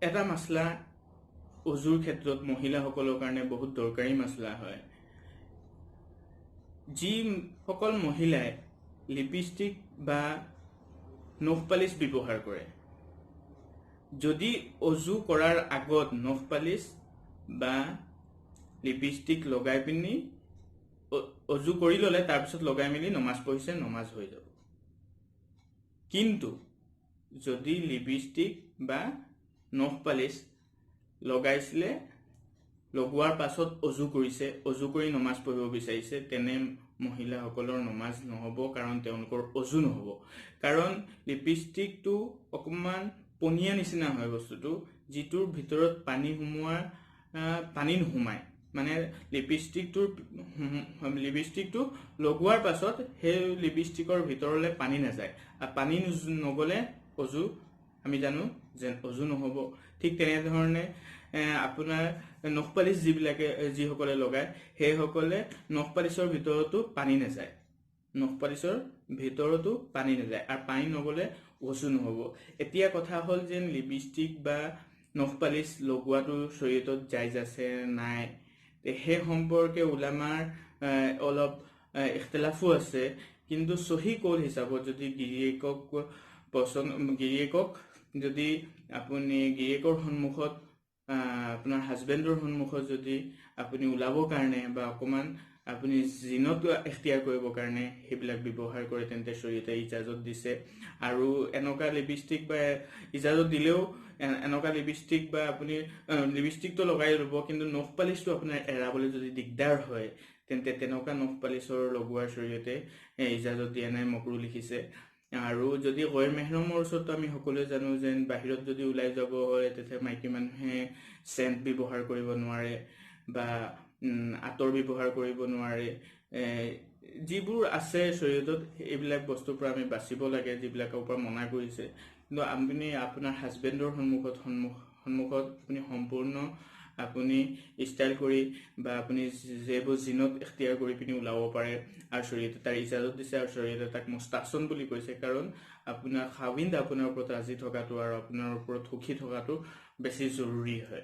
এটা মাছলা অজুৰ ক্ষেত্ৰত মহিলাসকলৰ কাৰণে বহুত দৰকাৰী মাছলা হয়। যিসকল মহিলাই লিপষ্টিক বা নখ পালিচ ব্যৱহাৰ কৰে, যদি অজু কৰাৰ আগত নখ পালিচ বা লিপষ্টিক লগাই পিনি অজু কৰি ল'লে, তাৰপিছত লগাই মেলি নমাজ পঢ়িছে, নমাজ হৈ যাব। কিন্তু যদি লিপষ্টিক বা নখ পালিচ লগাইছিলে, লগোৱাৰ পাছত অজু কৰিছে, অজু কৰি নমাজ পঢ়িব বিচাৰিছে, তেনে মহিলাসকলৰ নমাজ নহ'ব, কাৰণ তেওঁলোকৰ অজু নহ'ব। কাৰণ লিপষ্টিকটো অকণমান পনীয়া নিচিনা হয় বস্তুটো, যিটোৰ ভিতৰত পানী নোসোমায়। মানে লিপষ্টিকটো লগোৱাৰ পাছত সেই লিপষ্টিকৰ ভিতৰলৈ পানী নাযায়, আৰু পানী নগ'লে অজু আমি জানো যে অজু নহ'ব। ঠিক তেনেধৰণে আপোনাৰ নখ পালিচ যিসকলে লগায়, সেইসকলে নখ পালিচৰ ভিতৰতো পানী নাযায়, আৰু পানী নগ'লে অজু নহ'ব। এতিয়া কথা হ'ল যে লিপষ্টিক বা নখ পালিচ লগোৱাটো শৰীয়তত জাইজ আছে নাই, সেই সম্পৰ্কে উলামাৰ অলপ ইখতিলাফো আছে। কিন্তু সহি কৌল হিচাপত যদি গিৰিয়েকক যদি আপুনি গিৰিয়েকৰ সন্মুখত, আপোনাৰ হাজবেণ্ডৰ সন্মুখত যদি আপুনি ওলাবৰ কাৰণে বা অকণমান আপুনি জিনত এখতিয়াৰ কৰিবৰ কাৰণে সেইবিলাক ব্যৱহাৰ কৰে, তেন্তে শৰীয়তে ইজাজত দিছে। আৰু এনেকুৱা লিপষ্টিক বা ইজাজত দিলেও এনেকুৱা লিপষ্টিক বা আপুনি লিপষ্টিকটো লগাই ল'ব, কিন্তু নখ পালিচটো আপোনাৰ এৰাবলৈ যদি দিগদাৰ হয়, তেন্তে তেনেকুৱা নখ পালিচৰ লগোৱাৰ শৰীয়তে ইজাজত দিয়া নাই, মকৰুহ লিখিছে। আৰু যদি গৈৰ মেহৰমৰ ওচৰতো আমি সকলোৱে জানো যে বাহিৰত যদি ওলাই যাব হয়, তেতিয়া মাইকী মানুহে চেণ্ট ব্যৱহাৰ কৰিব নোৱাৰে বা আতৰ ব্যৱহাৰ কৰিব নোৱাৰে। যিবোৰ আছে শৰীয়তত, এইবিলাক বস্তুৰ পৰা আমি বাচিব লাগে, যিবিলাকৰ পৰা মনা কৰিছে। কিন্তু আপুনি আপোনাৰ হাজবেণ্ডৰ সন্মুখত আপুনি সম্পূৰ্ণ আপুনি ষ্টাইল কৰি বা আপুনি যিবোৰ জিনত এখতিয়াৰ কৰি পিনি ওলাব পাৰে, আৰু শৰীয়তে তাৰ ইজাজত দিছে, আৰু শৰীয়তে তাক মুস্তাহছন বুলি কৈছে। কাৰণ আপোনাৰ খাৱিন্দ আপোনাৰ ওপৰত ৰাজি থকাটো আৰু আপোনাৰ ওপৰত সুখী থকাটো বেছি জৰুৰী হয়।